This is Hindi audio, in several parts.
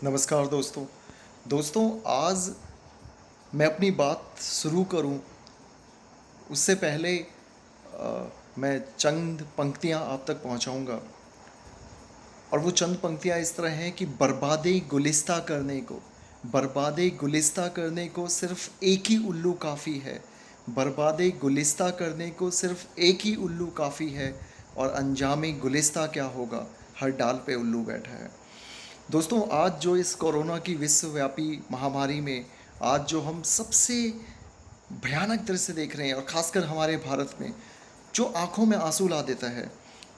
नमस्कार दोस्तों। आज मैं अपनी बात शुरू करूं उससे पहले मैं चंद पंक्तियां आप तक पहुंचाऊंगा। और वो चंद पंक्तियां इस तरह हैं कि बर्बादे गुलिस्ता करने को सिर्फ एक ही उल्लू काफ़ी है। बर्बादे गुलिस्ता करने को सिर्फ एक ही उल्लू काफ़ी है। और अंजामे गुलिस्ता क्या होगा, हर डाल पे उल्लू बैठा है। दोस्तों, आज जो इस कोरोना की विश्वव्यापी महामारी में आज जो हम सबसे भयानक दृश्य देख रहे हैं, और ख़ासकर हमारे भारत में, जो आंखों में आंसू ला देता है।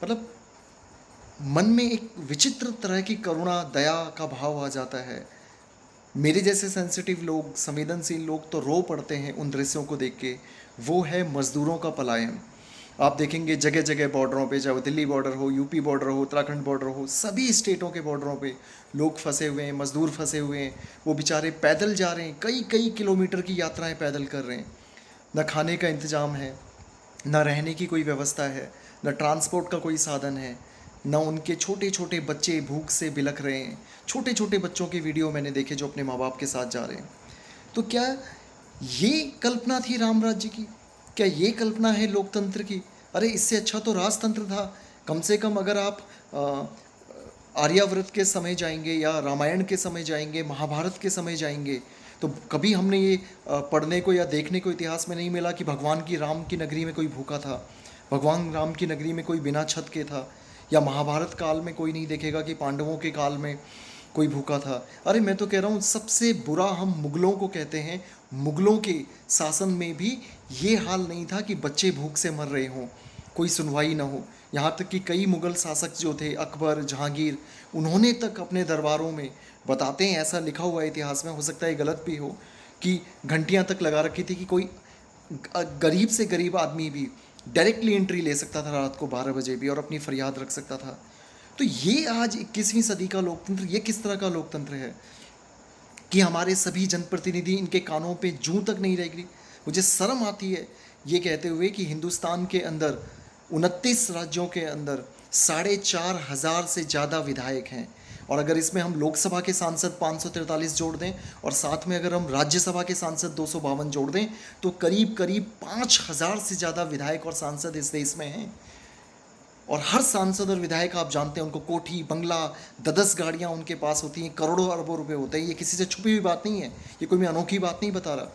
मतलब मन में एक विचित्र तरह की करुणा दया का भाव आ जाता है। मेरे जैसे सेंसिटिव लोग, संवेदनशील लोग तो रो पड़ते हैं उन दृश्यों को देख के। वो है मज़दूरों का पलायन। आप देखेंगे जगह जगह बॉर्डरों पे, चाहे वो दिल्ली बॉर्डर हो, यूपी बॉर्डर हो, उत्तराखंड बॉर्डर हो, सभी स्टेटों के बॉर्डरों पे लोग फंसे हुए हैं, मज़दूर फंसे हुए हैं। वो बेचारे पैदल जा रहे हैं, कई कई किलोमीटर की यात्राएं पैदल कर रहे हैं। न खाने का इंतज़ाम है, न रहने की कोई व्यवस्था है, न ट्रांसपोर्ट का कोई साधन है, न उनके छोटे छोटे बच्चे भूख से बिलख रहे हैं। छोटे छोटे बच्चों के वीडियो मैंने देखे जो अपने माँ बाप के साथ जा रहे हैं। तो क्या ये कल्पना थी राम राज्य की? क्या ये कल्पना है लोकतंत्र की? अरे इससे अच्छा तो राजतंत्र था। कम से कम अगर आप आर्यावर्त के समय जाएंगे या रामायण के समय जाएंगे, महाभारत के समय जाएंगे, तो कभी हमने ये पढ़ने को या देखने को इतिहास में नहीं मिला कि भगवान की राम की नगरी में कोई भूखा था, भगवान राम की नगरी में कोई बिना छत के था। या महाभारत काल में कोई नहीं देखेगा कि पांडवों के काल में कोई भूखा था। अरे मैं तो कह रहा हूँ, सबसे बुरा हम मुगलों को कहते हैं। मुगलों के शासन में भी ये हाल नहीं था कि बच्चे भूख से मर रहे हों, कोई सुनवाई ना हो। यहाँ तक कि कई मुग़ल शासक जो थे, अकबर, जहांगीर, उन्होंने तक अपने दरबारों में, बताते हैं, ऐसा लिखा हुआ है इतिहास में, हो सकता है गलत भी हो, कि घंटियाँ तक लगा रखी थी कि कोई गरीब से गरीब आदमी भी डायरेक्टली एंट्री ले सकता था रात को 12 बजे भी, और अपनी फरियाद रख सकता था। तो ये आज 21वीं सदी का लोकतंत्र, ये किस तरह का लोकतंत्र है कि हमारे सभी जनप्रतिनिधि, इनके कानों पे जूं तक नहीं रहेगी। मुझे शर्म आती है ये कहते हुए कि हिंदुस्तान के अंदर 29 राज्यों के अंदर 4,500 से ज़्यादा विधायक हैं। और अगर इसमें हम लोकसभा के सांसद 543 जोड़ दें, और साथ में अगर हम राज्यसभा के सांसद 252 जोड़ दें, तो करीब करीब 5,000 से ज़्यादा विधायक और सांसद इस देश में हैं। और हर सांसद और विधायक, आप जानते हैं, उनको कोठी बंगला, 10 गाड़ियाँ उनके पास होती हैं, करोड़ों अरबों रुपए होते हैं। ये किसी से छुपी हुई बात नहीं है, ये कोई मैं अनोखी बात नहीं बता रहा।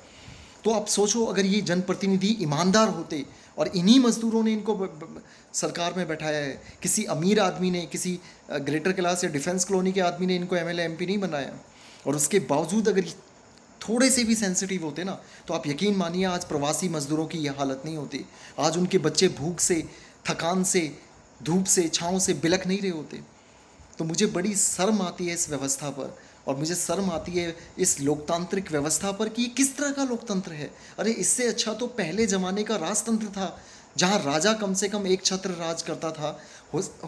तो आप सोचो, अगर ये जनप्रतिनिधि ईमानदार होते और इन्हीं मजदूरों ने इनको सरकार में बैठाया है, किसी अमीर आदमी ने, किसी ग्रेटर क्लास या डिफेंस कॉलोनी के आदमी ने इनको एमएलए एमपी नहीं बनाया, और उसके बावजूद अगर थोड़े से भी सेंसिटिव होते ना, तो आप यकीन मानिए आज प्रवासी मजदूरों की यह हालत नहीं होती। आज उनके बच्चे भूख से, थकान से, धूप से, छाँव से बिलख नहीं रहे होते। तो मुझे बड़ी शर्म आती है इस व्यवस्था पर, और मुझे शर्म आती है इस लोकतांत्रिक व्यवस्था पर कि ये किस तरह का लोकतंत्र है। अरे इससे अच्छा तो पहले ज़माने का राजतंत्र था, जहाँ राजा कम से कम एक छत्र राज करता था।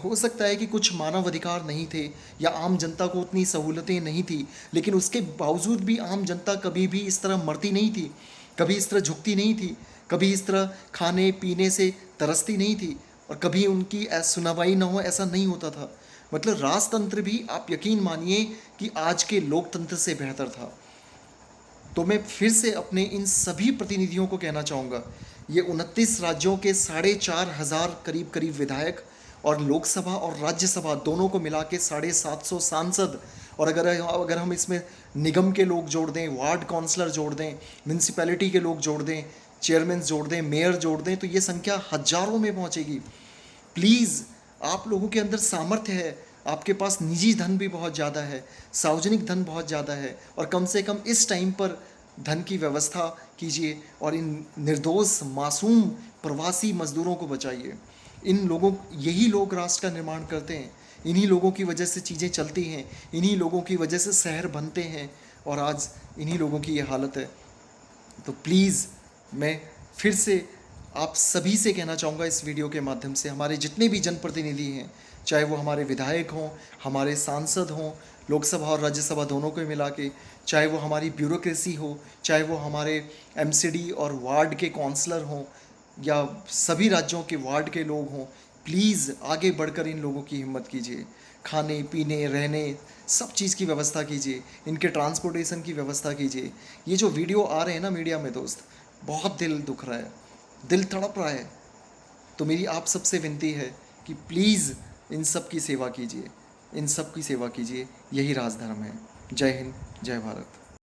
हो सकता है कि कुछ मानव अधिकार नहीं थे, या आम जनता को उतनी सहूलतें नहीं थी, लेकिन उसके बावजूद भी आम जनता कभी भी इस तरह मरती नहीं थी, कभी इस तरह झुकती नहीं थी, कभी इस तरह खाने पीने से तरसती नहीं थी, और कभी उनकी सुनवाई ना हो, ऐसा नहीं होता था। मतलब राजतंत्र भी, आप यकीन मानिए, कि आज के लोकतंत्र से बेहतर था। तो मैं फिर से अपने इन सभी प्रतिनिधियों को कहना चाहूँगा, ये 29 राज्यों के 4,500 करीब करीब विधायक, और लोकसभा और राज्यसभा दोनों को मिला के 750 सांसद, और अगर हम इसमें निगम के लोग जोड़ दें, वार्ड काउंसलर जोड़ दें, म्यूनसिपैलिटी के लोग जोड़ दें, चेयरमैन जोड़ दें, मेयर जोड़ दें, तो ये संख्या हजारों में पहुंचेगी। प्लीज़, आप लोगों के अंदर सामर्थ्य है, आपके पास निजी धन भी बहुत ज़्यादा है, सार्वजनिक धन बहुत ज़्यादा है, और कम से कम इस टाइम पर धन की व्यवस्था कीजिए और इन निर्दोष मासूम प्रवासी मजदूरों को बचाइए। इन लोगों, यही लोग राष्ट्र का निर्माण करते हैं, इन्हीं लोगों की वजह से चीज़ें चलती हैं, इन्हीं लोगों की वजह से शहर बनते हैं, और आज इन्हीं लोगों की ये हालत है। तो प्लीज़, मैं फिर से आप सभी से कहना चाहूँगा इस वीडियो के माध्यम से, हमारे जितने भी जनप्रतिनिधि हैं, चाहे वो हमारे विधायक हों, हमारे सांसद हों, लोकसभा और राज्यसभा दोनों को मिला के, चाहे वो हमारी ब्यूरोक्रेसी हो, चाहे वो हमारे एमसीडी और वार्ड के काउंसलर हों, या सभी राज्यों के वार्ड के लोग हों, प्लीज़ आगे बढ़कर इन लोगों की हिम्मत कीजिए। खाने पीने रहने सब चीज़ की व्यवस्था कीजिए, इनके ट्रांसपोर्टेशन की व्यवस्था कीजिए। ये जो वीडियो आ रहे हैं ना मीडिया में दोस्त, बहुत दिल दुख रहा है, दिल तड़प रहा है। तो मेरी आप सबसे विनती है कि प्लीज़ इन सब की सेवा कीजिए, इन सब की सेवा कीजिए, यही राजधर्म है। जय हिंद, जय भारत।